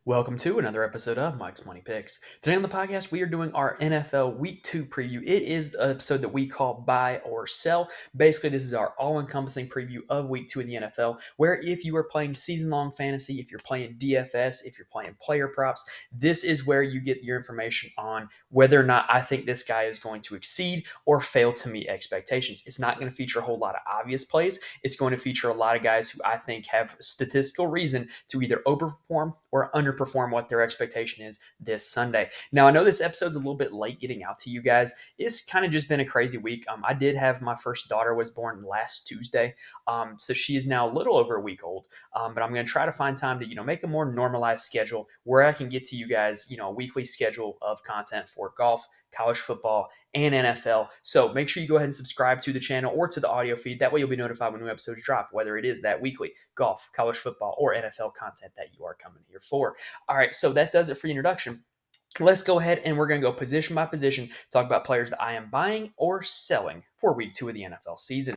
Welcome to another episode of Mike's Money Picks. Today on the podcast, we are doing our NFL Week 2 preview. It is the episode that we call Buy or Sell. Basically, this is our all-encompassing preview of Week 2 in the NFL, where if you are playing season-long fantasy, if you're playing DFS, if you're playing player props, this is where you get your information on whether or not I think this guy is going to exceed or fail to meet expectations. It's not going to feature a whole lot of obvious plays. It's going to feature a lot of guys who I think have statistical reason to either overperform or underperform what their expectation is this Sunday. Now, I know this episode's a little bit late getting out to you guys. It's kind of just been a crazy week. I did have my first daughter was born last Tuesday, so she is now a little over a week old. But I'm going to try to find time to make a more normalized schedule where I can get to you guys a weekly schedule of content for golf, college football, and NFL. So make sure you go ahead and subscribe to the channel or to the audio feed. That way you'll be notified when new episodes drop, whether it is that weekly golf, college football, or NFL content that you are coming here for. All right, so that does it for the introduction. Let's go ahead and we're going to go position by position, talk about players that I am buying or selling for week 2 of the NFL season.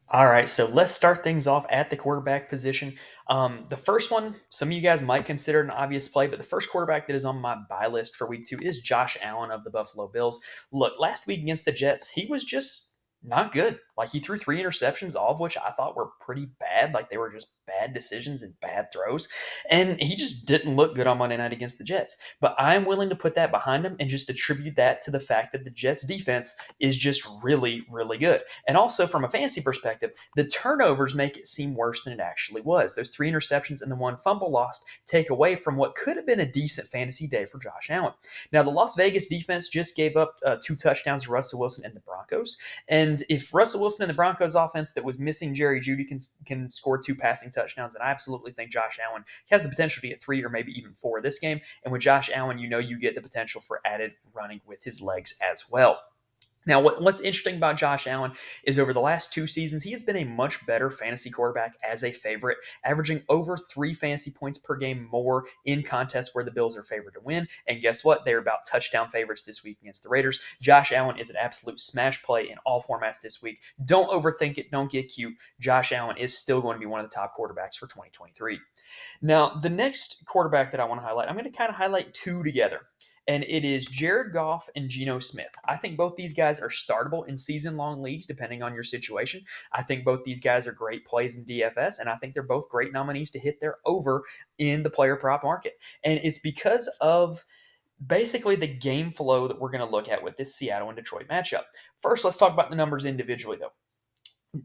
All right, so let's start things off at the quarterback position. The first one, some of you guys might consider an obvious play, but the first quarterback that is on my buy list for week 2 is Josh Allen of the Buffalo Bills. Look, last week against the Jets, he was just not good. Like, he threw 3 interceptions, all of which I thought were pretty bad. Like, they were just bad decisions and bad throws. And he just didn't look good on Monday night against the Jets. But I'm willing to put that behind him and just attribute that to the fact that the Jets defense is just really, really good. And also from a fantasy perspective, the turnovers make it seem worse than it actually was. Those 3 interceptions and the 1 fumble lost take away from what could have been a decent fantasy day for Josh Allen. Now, the Las Vegas defense just gave up 2 touchdowns to Russell Wilson and the Broncos. And if Russell Wilson and the Broncos offense that was missing Jerry Jeudy can score 2 passing touchdowns, and I absolutely think Josh Allen has the potential to get 3 or maybe even 4 this game. And with Josh Allen, you get the potential for added running with his legs as well. Now, what's interesting about Josh Allen is over the last 2 seasons, he has been a much better fantasy quarterback as a favorite, averaging over 3 fantasy points per game more in contests where the Bills are favored to win. And guess what? They're about touchdown favorites this week against the Raiders. Josh Allen is an absolute smash play in all formats this week. Don't overthink it. Don't get cute. Josh Allen is still going to be one of the top quarterbacks for 2023. Now, the next quarterback that I want to highlight, I'm going to kind of highlight 2 together. And it is Jared Goff and Geno Smith. I think both these guys are startable in season-long leagues, depending on your situation. I think both these guys are great plays in DFS, and I think they're both great nominees to hit their over in the player prop market. And it's because of basically the game flow that we're going to look at with this Seattle and Detroit matchup. First, let's talk about the numbers individually, though.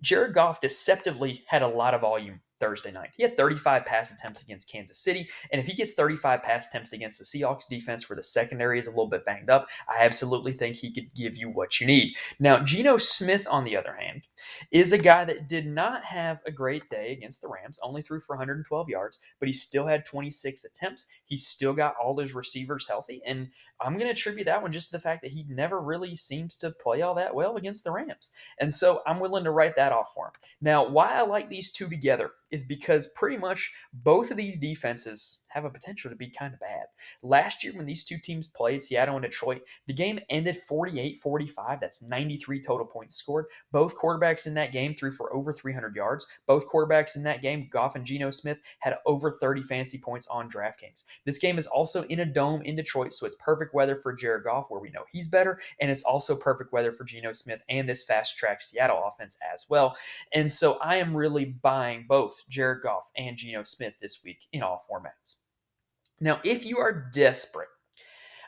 Jared Goff deceptively had a lot of volume Thursday night. He had 35 pass attempts against Kansas City, and if he gets 35 pass attempts against the Seahawks defense where the secondary is a little bit banged up, I absolutely think he could give you what you need. Now, Geno Smith, on the other hand, is a guy that did not have a great day against the Rams, only threw for 112 yards, but he still had 26 attempts. He still got all his receivers healthy, and I'm going to attribute that one just to the fact that he never really seems to play all that well against the Rams. And so I'm willing to write that off for him. Now, why I like these 2 together is because pretty much both of these defenses have a potential to be kind of bad. Last year when these 2 teams played, Seattle and Detroit, the game ended 48-45. That's 93 total points scored. Both quarterbacks in that game threw for over 300 yards. Both quarterbacks in that game, Goff and Geno Smith, had over 30 fantasy points on DraftKings. This game is also in a dome in Detroit, so it's perfect weather for Jared Goff, where we know he's better, and it's also perfect weather for Geno Smith and this fast-track Seattle offense as well. And so I am really buying both Jared Goff and Geno Smith this week in all formats. Now, if you are desperate,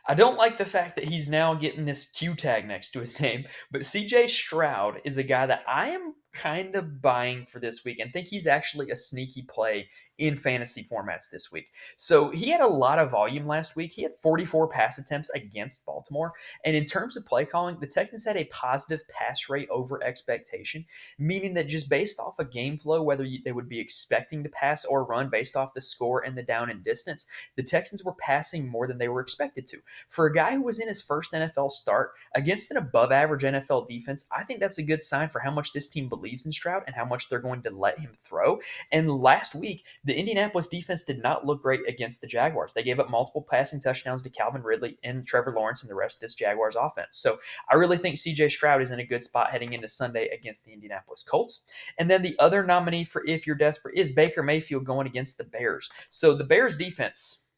I don't like the fact that he's now getting this Q tag next to his name, but CJ Stroud is a guy that I am kind of buying for this week and think he's actually a sneaky play in fantasy formats this week. So he had a lot of volume last week. He had 44 pass attempts against Baltimore. And in terms of play calling, the Texans had a positive pass rate over expectation, meaning that just based off a game flow, whether they would be expecting to pass or run based off the score and the down and distance, the Texans were passing more than they were expected to. For a guy who was in his first NFL start against an above average NFL defense, I think that's a good sign for how much this team believes in Stroud and how much they're going to let him throw. And last week, the Indianapolis defense did not look great against the Jaguars. They gave up multiple passing touchdowns to Calvin Ridley and Trevor Lawrence and the rest of this Jaguars offense. So I really think CJ Stroud is in a good spot heading into Sunday against the Indianapolis Colts. And then the other nominee for if you're desperate is Baker Mayfield going against the Bears. So the Bears defense,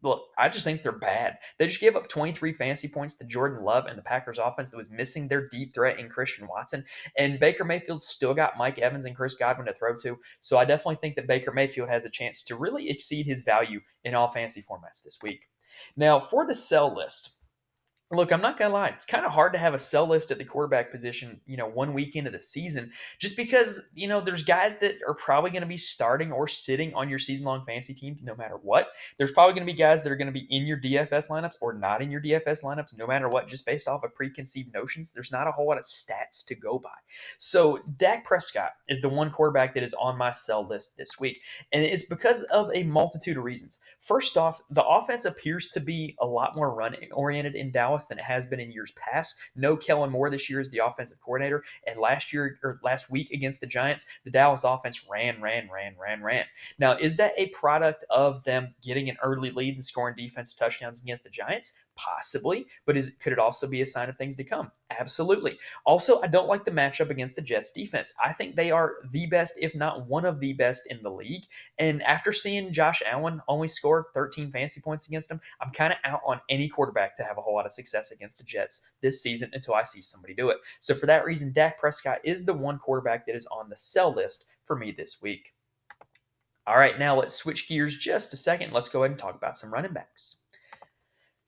look, I just think they're bad. They just gave up 23 fantasy points to Jordan Love and the Packers offense that was missing their deep threat in Christian Watson. And Baker Mayfield still got Mike Evans and Chris Godwin to throw to. So I definitely think that Baker Mayfield has a chance to really exceed his value in all fantasy formats this week. Now, for the sell list, look, I'm not gonna lie. It's kind of hard to have a sell list at the quarterback position, 1 week into the season, just because there's guys that are probably going to be starting or sitting on your season-long fantasy teams no matter what. There's probably going to be guys that are going to be in your DFS lineups or not in your DFS lineups, no matter what, just based off of preconceived notions. There's not a whole lot of stats to go by. So Dak Prescott is the one quarterback that is on my sell list this week, and it's because of a multitude of reasons. First off, the offense appears to be a lot more run-oriented in Dallas than it has been in years past. No Kellen Moore this year as the offensive coordinator, and last week against the Giants, the Dallas offense ran. Now, is that a product of them getting an early lead and scoring defensive touchdowns against the Giants? Possibly, but could it also be a sign of things to come? Absolutely. Also, I don't like the matchup against the Jets defense. I think they are the best, if not one of the best in the league. And after seeing Josh Allen only score 13 fantasy points against him, I'm kind of out on any quarterback to have a whole lot of success against the Jets this season until I see somebody do it. So for that reason, Dak Prescott is the one quarterback that is on the sell list for me this week. All right, now let's switch gears just a second. Let's go ahead and talk about some running backs.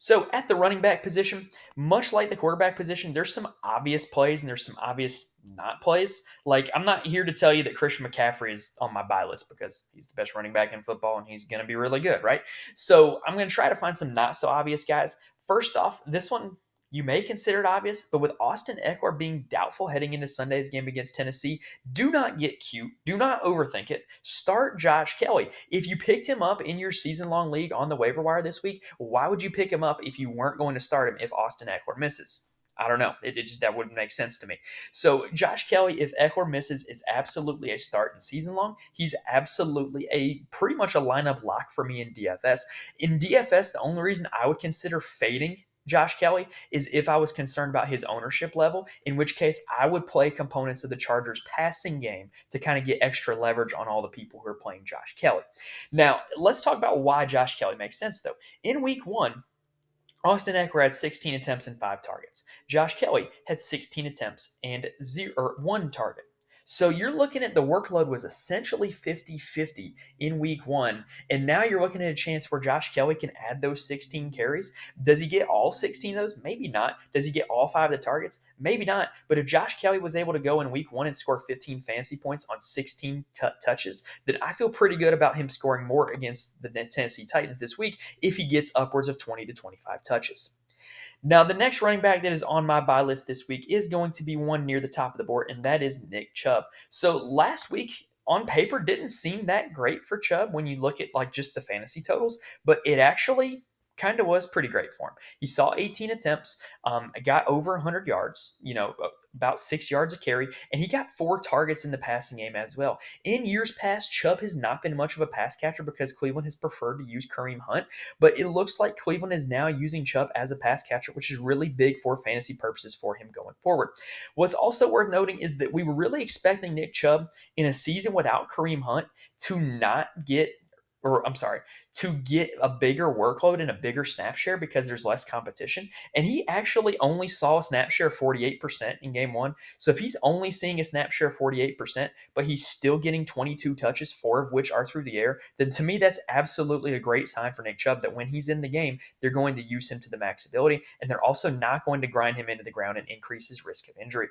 So at the running back position, much like the quarterback position, there's some obvious plays and there's some obvious not plays. Like, I'm not here to tell you that Christian McCaffrey is on my buy list because he's the best running back in football and he's going to be really good, right? So I'm going to try to find some not so obvious guys. First off, this one you may consider it obvious, but with Austin Eckler being doubtful heading into Sunday's game against Tennessee, do not get cute. Do not overthink it. Start Josh Kelly. If you picked him up in your season-long league on the waiver wire this week, why would you pick him up if you weren't going to start him if Austin Eckler misses? I don't know. That wouldn't make sense to me. So Josh Kelly, if Eckler misses, is absolutely a start in season long. He's absolutely pretty much a lineup lock for me in DFS. In DFS, the only reason I would consider fading Josh Kelly is if I was concerned about his ownership level, in which case I would play components of the Chargers passing game to kind of get extra leverage on all the people who are playing Josh Kelly. Now, let's talk about why Josh Kelly makes sense, though. In week one, Austin Eckler had 16 attempts and 5 targets. Josh Kelly had 16 attempts and 1 target. So you're looking at the workload was essentially 50-50 in week one. And now you're looking at a chance where Josh Kelly can add those 16 carries. Does he get all 16 of those? Maybe not. Does he get all 5 of the targets? Maybe not. But if Josh Kelly was able to go in week one and score 15 fantasy points on 16 touches, then I feel pretty good about him scoring more against the Tennessee Titans this week if he gets upwards of 20 to 25 touches. Now, the next running back that is on my buy list this week is going to be one near the top of the board, and that is Nick Chubb. So last week, on paper, didn't seem that great for Chubb when you look at like just the fantasy totals, but it actually kind of was pretty great for him. He saw 18 attempts, got over 100 yards, about 6 yards a carry, and he got 4 targets in the passing game as well. In years past, Chubb has not been much of a pass catcher because Cleveland has preferred to use Kareem Hunt, but it looks like Cleveland is now using Chubb as a pass catcher, which is really big for fantasy purposes for him going forward. What's also worth noting is that we were really expecting Nick Chubb in a season without Kareem Hunt to get a bigger workload and a bigger snap share because there's less competition. And he actually only saw a snap share of 48% in game one. So if he's only seeing a snap share of 48%, but he's still getting 22 touches, 4 of which are through the air, then to me, that's absolutely a great sign for Nick Chubb that when he's in the game, they're going to use him to the max ability, and they're also not going to grind him into the ground and increase his risk of injury.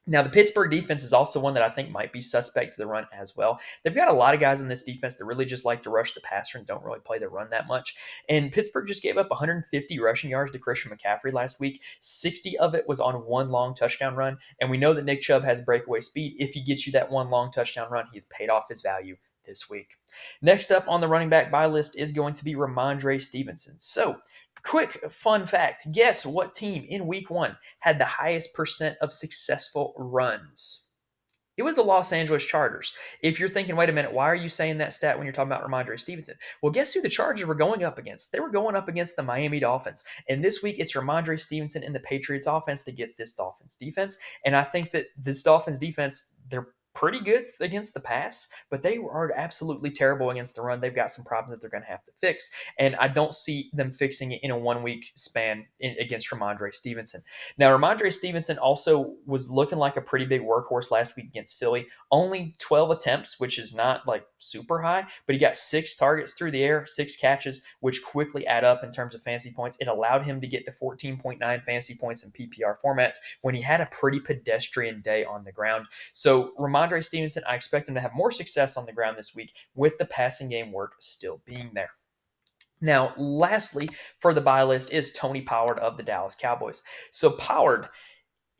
Now, the Pittsburgh defense is also one that I think might be suspect to the run as well. They've got a lot of guys in this defense that really just like to rush the passer and don't really play the run that much. And Pittsburgh just gave up 150 rushing yards to Christian McCaffrey last week. 60 of it was on one long touchdown run. And we know that Nick Chubb has breakaway speed. If he gets you that one long touchdown run, he's paid off his value this week. Next up on the running back buy list is going to be Ramondre Stevenson. So, quick fun fact. Guess what team in week one had the highest percent of successful runs? It was the Los Angeles Chargers. If you're thinking, wait a minute, why are you saying that stat when you're talking about Ramondre Stevenson? Well, guess who the Chargers were going up against? They were going up against the Miami Dolphins. And this week, it's Ramondre Stevenson and the Patriots offense that gets this Dolphins defense. And I think that this Dolphins defense, they're pretty good against the pass, but they are absolutely terrible against the run. They've got some problems that they're going to have to fix, and I don't see them fixing it in a 1 week span against Ramondre Stevenson. Now, Ramondre Stevenson also was looking like a pretty big workhorse last week against Philly. Only 12 attempts, which is not like super high, but he got 6 targets through the air, 6 catches, which quickly add up in terms of fantasy points. It allowed him to get to 14.9 fantasy points in PPR formats when he had a pretty pedestrian day on the ground. So Ramondre Stevenson, I expect him to have more success on the ground this week with the passing game work still being there. Now, lastly, for the buy list is Tony Pollard of the Dallas Cowboys. So Pollard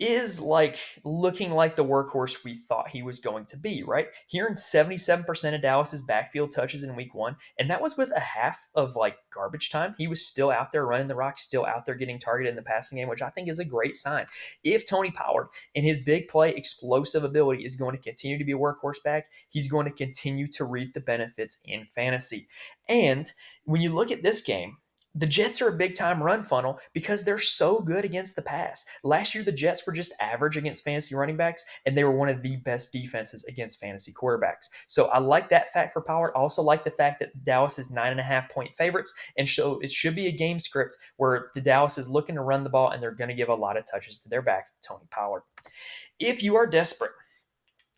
is like looking like the workhorse we thought he was going to be, right? He earned 77% of Dallas's backfield touches in week one, and that was with a half of like garbage time. He was still out there running the rock, still out there getting targeted in the passing game, which I think is a great sign. If Tony Pollard and his big play explosive ability is going to continue to be a workhorse back, he's going to continue to reap the benefits in fantasy. And when you look at this game, the Jets are a big time run funnel because they're so good against the pass. Last year, the Jets were just average against fantasy running backs, and they were one of the best defenses against fantasy quarterbacks. So I like that fact for Pollard. I also like the fact that Dallas is 9.5 point favorites, and so it should be a game script where the Dallas is looking to run the ball, and they're going to give a lot of touches to their back, Tony Pollard. If you are desperate,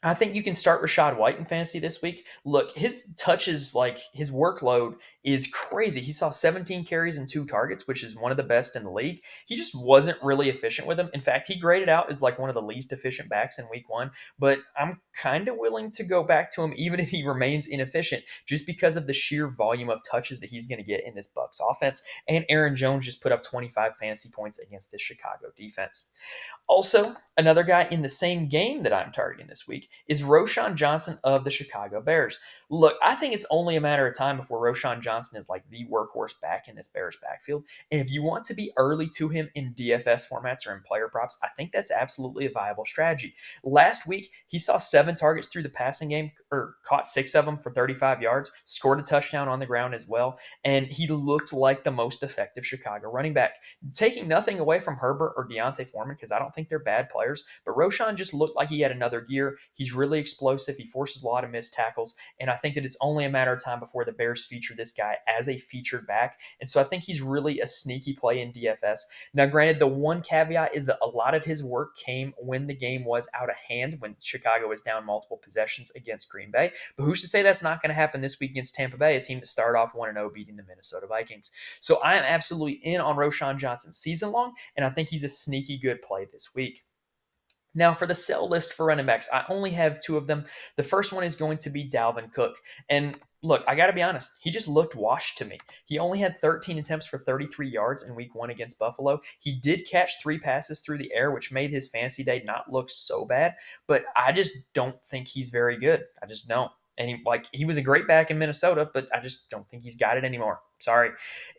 I think you can start Rachaad White in fantasy this week. Look, his touches, like his workload is crazy. He saw 17 carries and 2 targets, which is one of the best in the league. He just wasn't really efficient with them. In fact, he graded out as like one of the least efficient backs in week one, but I'm kind of willing to go back to him even if he remains inefficient just because of the sheer volume of touches that he's going to get in this Bucs offense. And Aaron Jones just put up 25 fantasy points against this Chicago defense. Also, another guy in the same game that I'm targeting this week is Roschon Johnson of the Chicago Bears. Look, I think it's only a matter of time before Roschon Johnson is like the workhorse back in this Bears backfield. And if you want to be early to him in DFS formats or in player props, I think that's absolutely a viable strategy. Last week, he saw 7 targets through the passing game, or caught 6 of them for 35 yards, scored a touchdown on the ground as well, and he looked like the most effective Chicago running back. Taking nothing away from Herbert or Deontay Foreman, because I don't think they're bad players, but Roschon just looked like he had another gear. He's really explosive. He forces a lot of missed tackles, and I think that it's only a matter of time before the Bears feature this guy as a featured back. And so I think he's really a sneaky play in DFS. Now, granted, the one caveat is that a lot of his work came when the game was out of hand, when Chicago was down multiple possessions against Green Bay. But who's to say that's not going to happen this week against Tampa Bay, a team that started off 1-0 beating the Minnesota Vikings. So I am absolutely in on Roschon Johnson season long, and I think he's a sneaky good play this week. Now, for the sell list for running backs, I only have 2 of them. The first one is going to be Dalvin Cook. And look, I got to be honest, he just looked washed to me. He only had 13 attempts for 33 yards in week 1 against Buffalo. He did catch 3 passes through the air, which made his fantasy day not look so bad, but I just don't think he's very good. I just don't. And he was a great back in Minnesota, but I just don't think he's got it anymore. Sorry.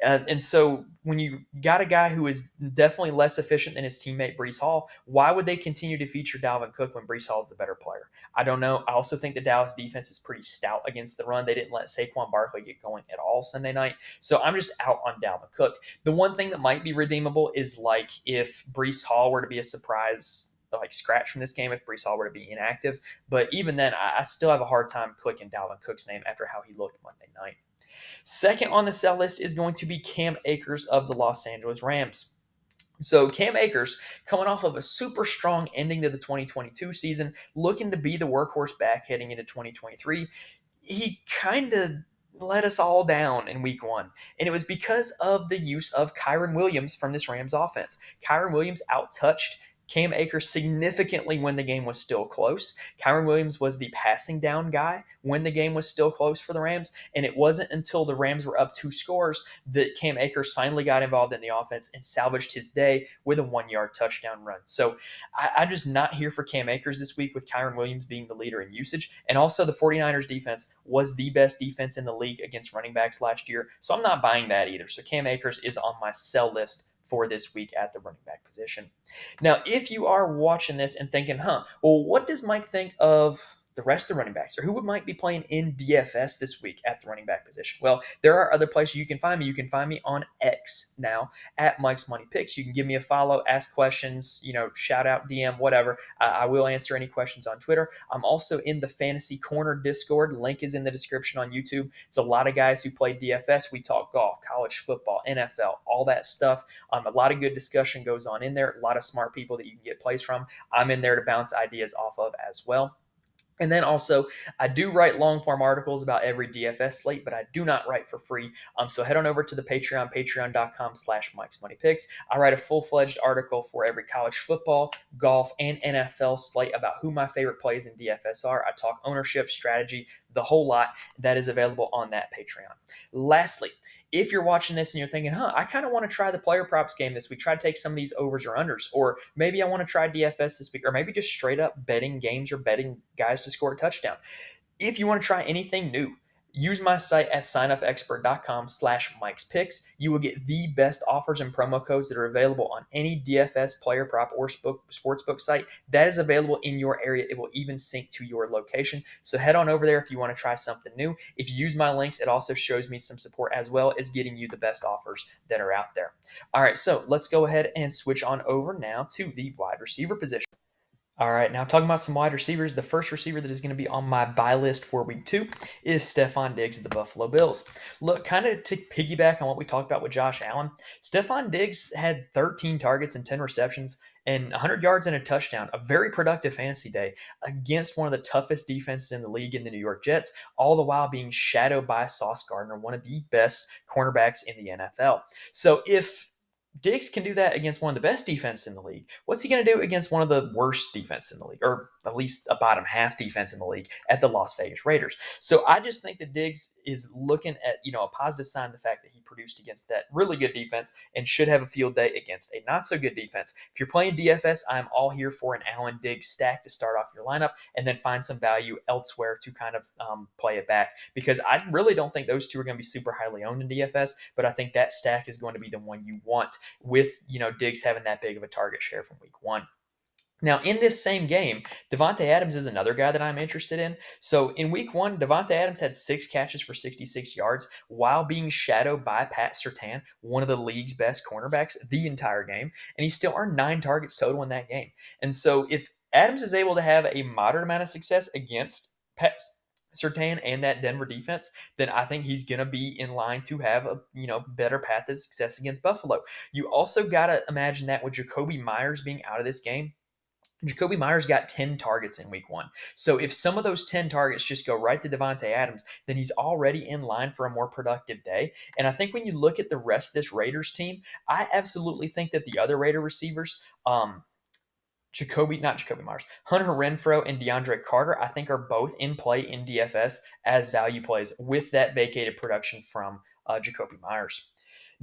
And so when you got a guy who is definitely less efficient than his teammate Breece Hall, why would they continue to feature Dalvin Cook when Breece Hall is the better player? I don't know. I also think the Dallas defense is pretty stout against the run. They didn't let Saquon Barkley get going at all Sunday night. So I'm just out on Dalvin Cook. The one thing that might be redeemable is like if Breece Hall were to be a surprise like scratch from this game if Breece Hall were to be inactive. But even then, I still have a hard time clicking Dalvin Cook's name after how he looked Monday night. Second on the sell list is going to be Cam Akers of the Los Angeles Rams. So Cam Akers, coming off of a super strong ending to the 2022 season, looking to be the workhorse back heading into 2023, he kind of let us all down in week 1. And it was because of the use of Kyren Williams from this Rams offense. Kyren Williams outtouched Cam Akers significantly when the game was still close. Kyren Williams was the passing down guy when the game was still close for the Rams, and it wasn't until the Rams were up 2 scores that Cam Akers finally got involved in the offense and salvaged his day with a 1-yard touchdown run. So I'm just not here for Cam Akers this week with Kyren Williams being the leader in usage. And also the 49ers defense was the best defense in the league against running backs last year, so I'm not buying that either. So Cam Akers is on my sell list for this week at the running back position. Now, if you are watching this and thinking, well, what does Mike think of the rest of the running backs, or who might be playing in DFS this week at the running back position? Well, there are other places you can find me. You can find me on X now at Mike's Money Picks. You can give me a follow, ask questions, shout out, DM, whatever. I will answer any questions on Twitter. I'm also in the Fantasy Corner Discord. Link is in the description on YouTube. It's a lot of guys who play DFS. We talk golf, college football, NFL, all that stuff. A lot of good discussion goes on in there. A lot of smart people that you can get plays from. I'm in there to bounce ideas off of as well. And then also, I do write long form articles about every DFS slate, but I do not write for free. So head on over to the Patreon, patreon.com/Mike's Money Picks. I write a full-fledged article for every college football, golf, and NFL slate about who my favorite plays in DFS are. I talk ownership, strategy, the whole lot. That is available on that Patreon. Lastly, if you're watching this and you're thinking, I kind of want to try the player props game this week, try to take some of these overs or unders, or maybe I want to try DFS this week, or maybe just straight up betting games or betting guys to score a touchdown. If you want to try anything new, use my site at signupexpert.com/Mike'sPicks. You will get the best offers and promo codes that are available on any DFS player prop or sportsbook site that is available in your area. It will even sync to your location. So head on over there if you want to try something new. If you use my links, it also shows me some support as well as getting you the best offers that are out there. All right, so let's go ahead and switch on over now to the wide receiver position. All right, now talking about some wide receivers, the first receiver that is going to be on my buy list for week 2 is Stefon Diggs of the Buffalo Bills. Look, kind of to piggyback on what we talked about with Josh Allen, Stefon Diggs had 13 targets and 10 receptions and 100 yards and a touchdown, a very productive fantasy day against one of the toughest defenses in the league in the New York Jets, all the while being shadowed by Sauce Gardner, one of the best cornerbacks in the NFL. So if Diggs can do that against one of the best defenses in the league, what's he going to do against one of the worst defense in the league, or at least a bottom half defense in the league at the Las Vegas Raiders? So I just think that Diggs is looking at, a positive sign of the fact that he produced against that really good defense and should have a field day against a not so good defense. If you're playing DFS, I'm all here for an Allen Diggs stack to start off your lineup and then find some value elsewhere to kind of play it back, because I really don't think those two are going to be super highly owned in DFS, but I think that stack is going to be the one you want with, Diggs having that big of a target share from week 1. Now, in this same game, Davante Adams is another guy that I'm interested in. So in week 1, Davante Adams had 6 catches for 66 yards while being shadowed by Pat Surtain, one of the league's best cornerbacks, the entire game. And he still earned 9 targets total in that game. And so if Adams is able to have a moderate amount of success against Pat Surtain and that Denver defense, then I think he's going to be in line to have a better path to success against Buffalo. You also got to imagine that with Jacoby Myers being out of this game, Jacoby Myers got 10 targets in week 1. So if some of those 10 targets just go right to Davante Adams, then he's already in line for a more productive day. And I think when you look at the rest of this Raiders team, I absolutely think that the other Raider receivers, Hunter Renfrow and DeAndre Carter, I think are both in play in DFS as value plays with that vacated production from Jacoby Myers.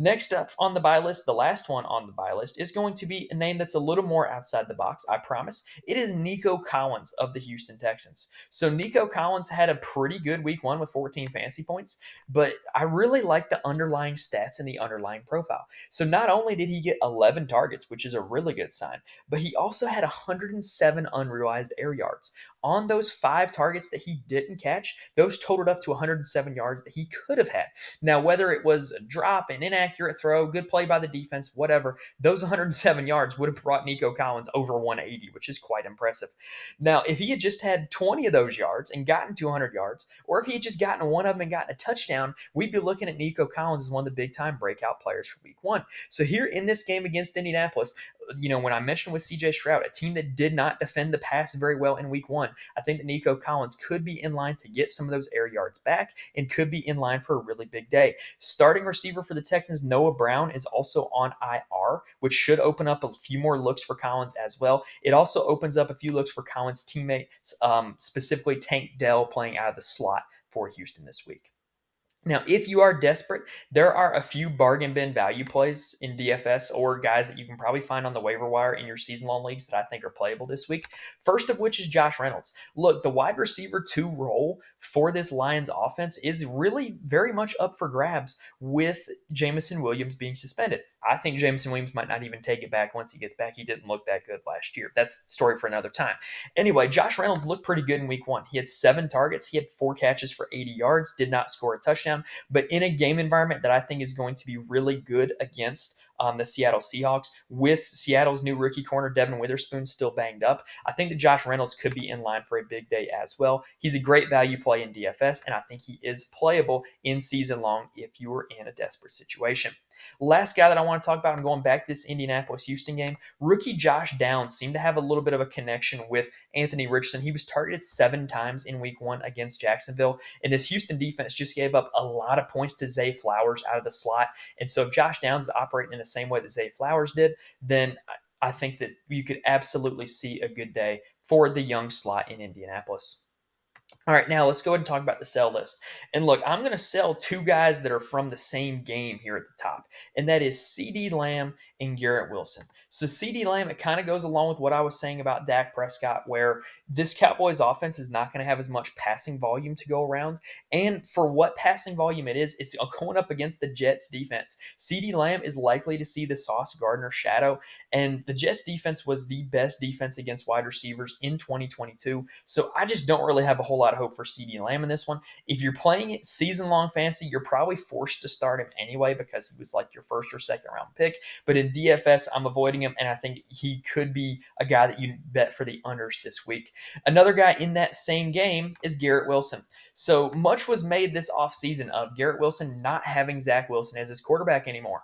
Next up on the buy list, the last one on the buy list, is going to be a name that's a little more outside the box, I promise. It is Nico Collins of the Houston Texans. So Nico Collins had a pretty good week 1 with 14 fantasy points, but I really like the underlying stats and the underlying profile. So not only did he get 11 targets, which is a really good sign, but he also had 107 unrealized air yards. On those 5 targets that he didn't catch, those totaled up to 107 yards that he could have had. Now, whether it was a drop, an inaccurate throw, good play by the defense, whatever, those 107 yards would have brought Nico Collins over 180, which is quite impressive. Now, if he had just had 20 of those yards and gotten 200 yards, or if he had just gotten one of them and gotten a touchdown, we'd be looking at Nico Collins as one of the big-time breakout players for week 1. So here in this game against Indianapolis, when I mentioned with CJ Stroud, a team that did not defend the pass very well in week 1, I think that Nico Collins could be in line to get some of those air yards back and could be in line for a really big day. Starting receiver for the Texans, Noah Brown, is also on IR, which should open up a few more looks for Collins as well. It also opens up a few looks for Collins' teammates, specifically Tank Dell playing out of the slot for Houston this week. Now, if you are desperate, there are a few bargain bin value plays in DFS or guys that you can probably find on the waiver wire in your season-long leagues that I think are playable this week. First of which is Josh Reynolds. Look, the wide receiver 2 role for this Lions offense is really very much up for grabs with Jameson Williams being suspended. I think Jameson Williams might not even take it back once he gets back. He didn't look that good last year. That's a story for another time. Anyway, Josh Reynolds looked pretty good in week one. He had 7 targets. He had 4 catches for 80 yards, did not score a touchdown. But in a game environment that I think is going to be really good against the Seattle Seahawks, with Seattle's new rookie corner, Devin Witherspoon, still banged up, I think that Josh Reynolds could be in line for a big day as well. He's a great value play in DFS, and I think he is playable in season long if you are in a desperate situation. Last guy that I want to talk about, I'm going back to this Indianapolis-Houston game. Rookie Josh Downs seemed to have a little bit of a connection with Anthony Richardson. He was targeted 7 times in week one against Jacksonville, and this Houston defense just gave up a lot of points to Zay Flowers out of the slot. And so if Josh Downs is operating in the same way that Zay Flowers did, then I think that you could absolutely see a good day for the young slot in Indianapolis. All right, now let's go ahead and talk about the sell list. And look, I'm going to sell 2 guys that are from the same game here at the top, and that is CeeDee Lamb and Garrett Wilson. So CeeDee Lamb, it kind of goes along with what I was saying about Dak Prescott, where this Cowboys offense is not going to have as much passing volume to go around. And for what passing volume it is, it's going up against the Jets defense. CeeDee Lamb is likely to see the Sauce Gardner shadow, and the Jets defense was the best defense against wide receivers in 2022. So I just don't really have a whole lot of hope for CeeDee Lamb in this one. If you're playing it season-long fantasy, you're probably forced to start him anyway because he was like your first or second round pick. But in DFS, I'm avoiding him, and I think he could be a guy that you bet for the unders this week. Another guy in that same game is Garrett Wilson. So much was made this offseason of Garrett Wilson not having Zach Wilson as his quarterback anymore.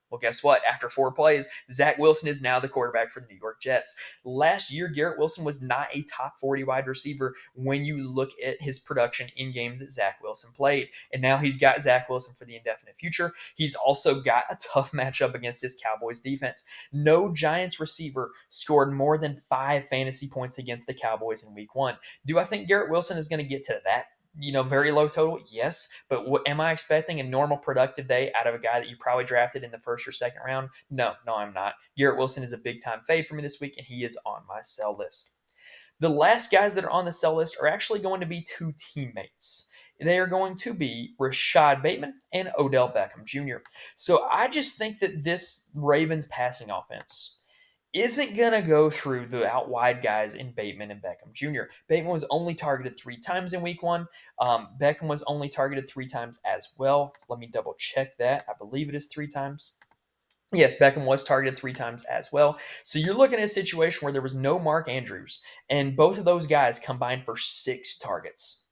Well, guess what? After 4 plays, Zach Wilson is now the quarterback for the New York Jets. Last year, Garrett Wilson was not a top 40 wide receiver when you look at his production in games that Zach Wilson played. And now he's got Zach Wilson for the indefinite future. He's also got a tough matchup against this Cowboys defense. No Giants receiver scored more than 5 fantasy points against the Cowboys in week one. Do I think Garrett Wilson is going to get to that very low total? Yes. But what am I expecting? A normal productive day out of a guy that you probably drafted in the first or second round? No, I'm not. Garrett Wilson is a big time fade for me this week, and he is on my sell list. The last guys that are on the sell list are actually going to be 2 teammates. They are going to be Rashad Bateman and Odell Beckham Jr. So I just think that this Ravens passing offense isn't going to go through the out wide guys in Bateman and Beckham Jr. Bateman was only targeted 3 times in week one. Beckham was only targeted 3 times as well. Let me double check that. I believe it is 3 times. Yes, Beckham was targeted 3 times as well. So you're looking at a situation where there was no Mark Andrews, and both of those guys combined for 6 targets.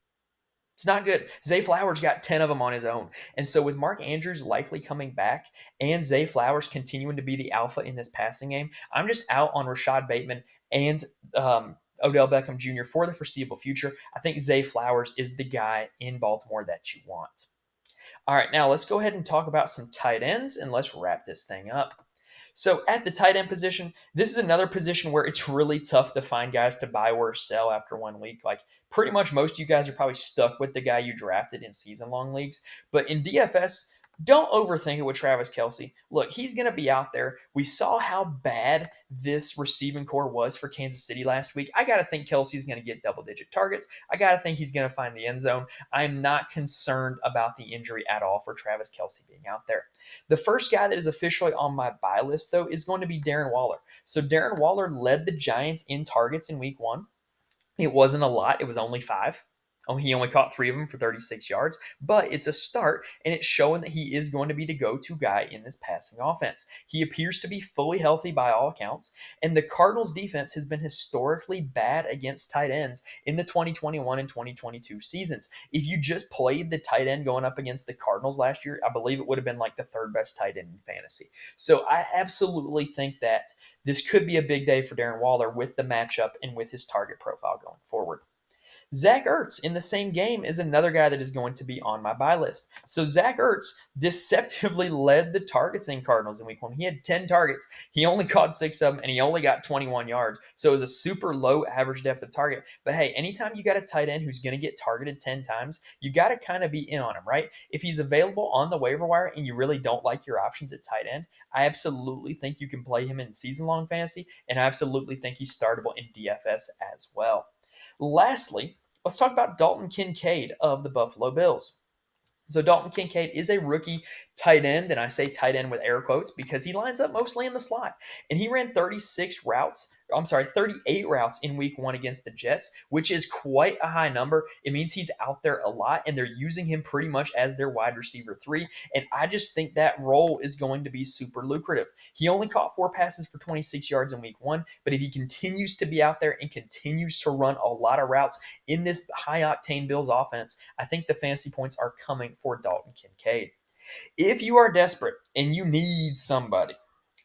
It's not good. Zay Flowers got 10 of them on his own. And so with Mark Andrews likely coming back and Zay Flowers continuing to be the alpha in this passing game, I'm just out on Rashad Bateman and Odell Beckham Jr. for the foreseeable future. I think Zay Flowers is the guy in Baltimore that you want. All right, now let's go ahead and talk about some tight ends, and let's wrap this thing up. So at the tight end position, this is another position where it's really tough to find guys to buy or sell after 1 week. Like pretty much most of you guys are probably stuck with the guy you drafted in season-long leagues. But in DFS, don't overthink it with Travis Kelce. Look, he's going to be out there. We saw how bad this receiving core was for Kansas City last week. I got to think Kelce's going to get double-digit targets. I got to think he's going to find the end zone. I'm not concerned about the injury at all for Travis Kelce being out there. The first guy that is officially on my buy list, though, is going to be Darren Waller. So Darren Waller led the Giants in targets in week one. It wasn't a lot. It was only 5. He only caught 3 of them for 36 yards, but it's a start, and it's showing that he is going to be the go-to guy in this passing offense. He appears to be fully healthy by all accounts, and the Cardinals' defense has been historically bad against tight ends in the 2021 and 2022 seasons. If you just played the tight end going up against the Cardinals last year, I believe it would have been like the 3rd best tight end in fantasy. So I absolutely think that this could be a big day for Darren Waller with the matchup and with his target profile going forward. Zach Ertz in the same game is another guy that is going to be on my buy list. So Zach Ertz deceptively led the targets in Cardinals in week one. He had 10 targets. He only caught 6 of them, and he only got 21 yards. So it was a super low average depth of target. But hey, anytime you got a tight end who's going to get targeted 10 times, you got to kind of be in on him, right? If he's available on the waiver wire and you really don't like your options at tight end, I absolutely think you can play him in season-long fantasy, and I absolutely think he's startable in DFS as well. Lastly, let's talk about Dalton Kincaid of the Buffalo Bills. So Dalton Kincaid is a rookie tight end, and I say tight end with air quotes because he lines up mostly in the slot. And he ran 38 routes in week 1 against the Jets, which is quite a high number. It means he's out there a lot, and they're using him pretty much as their wide receiver 3. And I just think that role is going to be super lucrative. He only caught 4 passes for 26 yards in week 1, but if he continues to be out there and continues to run a lot of routes in this high octane Bills offense, I think the fantasy points are coming for Dalton Kincaid. If you are desperate and you need somebody,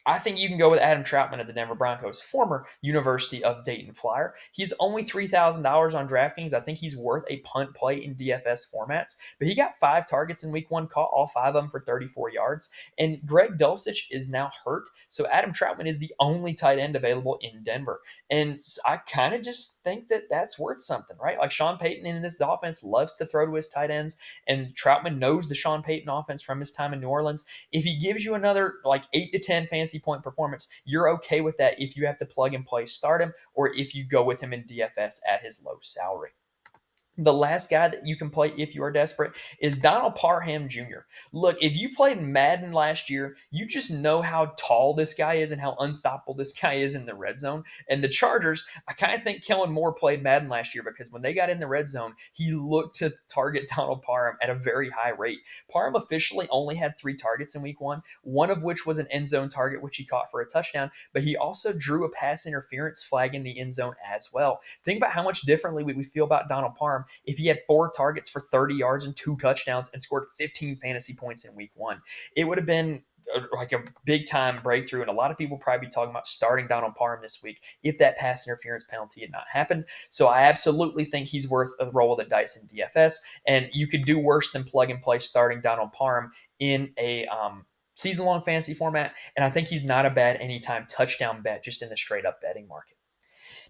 I think you can go with Adam Troutman of the Denver Broncos, former University of Dayton Flyer. He's only $3,000 on DraftKings. I think he's worth a punt play in DFS formats. But he got 5 targets in week 1, caught all 5 of them for 34 yards. And Greg Dulcich is now hurt. So Adam Troutman is the only tight end available in Denver. And I kind of just think that that's worth something, right? Like Sean Payton in this offense loves to throw to his tight ends. And Troutman knows the Sean Payton offense from his time in New Orleans. If he gives you another like 8 to 10 fantasy point performance, you're okay with that if you have to plug and play start him or if you go with him in DFS at his low salary. The last guy that you can play if you are desperate is Donald Parham Jr. Look, if you played Madden last year, you just know how tall this guy is and how unstoppable this guy is in the red zone. And the Chargers, I kind of think Kellen Moore played Madden last year because when they got in the red zone, he looked to target Donald Parham at a very high rate. Parham officially only had 3 targets in week 1, one of which was an end zone target, which he caught for a touchdown, but he also drew a pass interference flag in the end zone as well. Think about how much differently we feel about Donald Parham if he had 4 targets for 30 yards and 2 touchdowns and scored 15 fantasy points in week 1. It would have been like a big time breakthrough, and a lot of people probably be talking about starting Donald Parham this week if that pass interference penalty had not happened. So I absolutely think he's worth a roll of the dice in DFS, and you could do worse than plug and play starting Donald Parham in a season-long fantasy format, and I think he's not a bad anytime touchdown bet just in the straight-up betting market.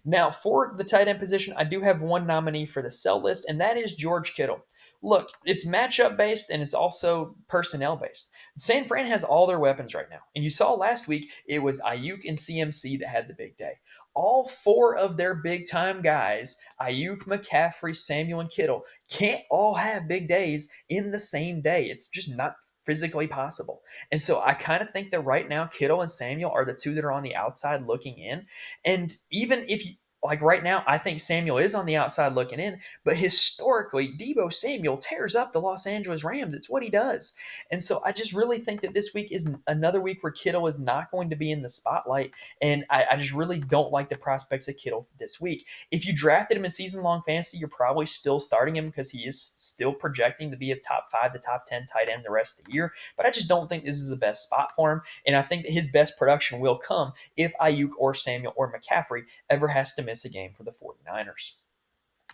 Now, for the tight end position, I do have one nominee for the sell list, and that is George Kittle. Look, it's matchup based and it's also personnel based. San Fran has all their weapons right now. And you saw last week, it was Ayuk and CMC that had the big day. All 4 of their big time guys, Ayuk, McCaffrey, Samuel, and Kittle, can't all have big days in the same day. It's just not physically possible. And so I kind of think that right now, Kittle and Samuel are the 2 that are on the outside looking in. And even if you, like right now, I think Samuel is on the outside looking in, but historically, Deebo Samuel tears up the Los Angeles Rams. It's what he does. And so I just really think that this week is another week where Kittle is not going to be in the spotlight. And I just really don't like the prospects of Kittle this week. If you drafted him in season long fantasy, you're probably still starting him because he is still projecting to be a top 5 to top 10 tight end the rest of the year. But I just don't think this is the best spot for him. And I think that his best production will come if Ayuk or Samuel or McCaffrey ever has to miss a game for the 49ers.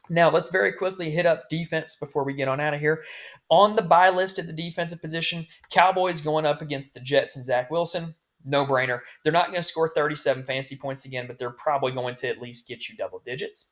Now, let's very quickly hit up defense before we get on out of here. On the buy list at the defensive position, Cowboys going up against the Jets and Zach Wilson. No brainer. They're not going to score 37 fantasy points again, but they're probably going to at least get you double digits.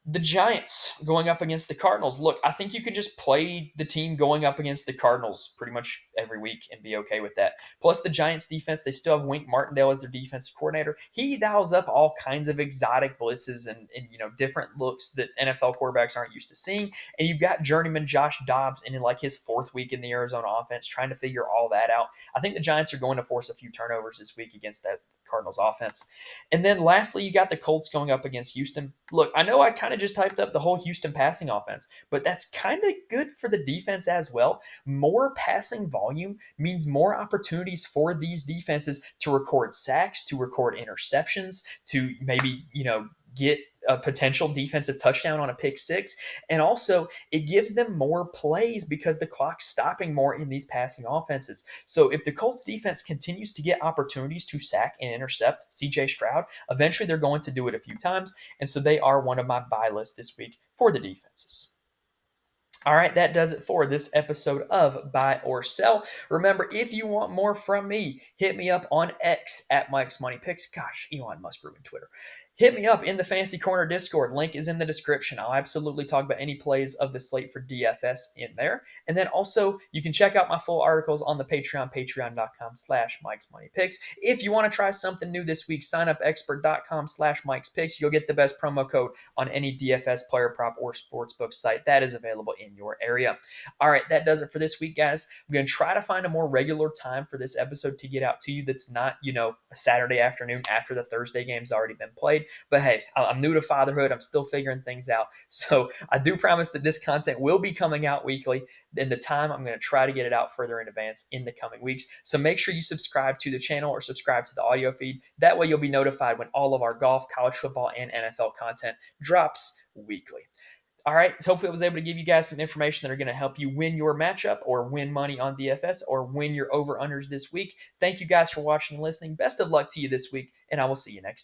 The Giants going up against the Cardinals. Look, I think you could just play the team going up against the Cardinals pretty much every week and be okay with that. Plus, the Giants defense, they still have Wink Martindale as their defensive coordinator. He dials up all kinds of exotic blitzes and different looks that NFL quarterbacks aren't used to seeing. And you've got journeyman Josh Dobbs in like his 4th week in the Arizona offense trying to figure all that out. I think the Giants are going to force a few turnovers this week against that Cardinals offense. And then lastly, you got the Colts going up against Houston. Look, I know I kind of just hyped up the whole Houston passing offense, but that's kind of good for the defense as well. More passing volume means more opportunities for these defenses to record sacks, to record interceptions, to maybe, get a potential defensive touchdown on a pick 6. And also, it gives them more plays because the clock's stopping more in these passing offenses. So if the Colts defense continues to get opportunities to sack and intercept CJ Stroud, eventually they're going to do it a few times. And so they are one of my buy lists this week for the defenses. All right, that does it for this episode of Buy or Sell. Remember, if you want more from me, hit me up on X at Mike's Money Picks. Gosh, Elon Musk ruined Twitter. hit me up in the Fantasy Corner Discord. Link is in the description. I'll absolutely talk about any plays of the slate for DFS in there. And then also, you can check out my full articles on the Patreon, patreon.com/Mike's Money Picks. If you want to try something new this week, signupexpert.com/Mike's Picks. You'll get the best promo code on any DFS player prop or sportsbook site that is available in your area. All right, that does it for this week, guys. I'm going to try to find a more regular time for this episode to get out to you that's not, a Saturday afternoon after the Thursday game's already been played. But hey, I'm new to fatherhood. I'm still figuring things out. So I do promise that this content will be coming out weekly. In the time, I'm going to try to get it out further in advance in the coming weeks. So make sure you subscribe to the channel or subscribe to the audio feed. That way you'll be notified when all of our golf, college football, and NFL content drops weekly. All right, so hopefully I was able to give you guys some information that are going to help you win your matchup or win money on DFS or win your over-unders this week. Thank you guys for watching and listening. Best of luck to you this week, and I will see you next time.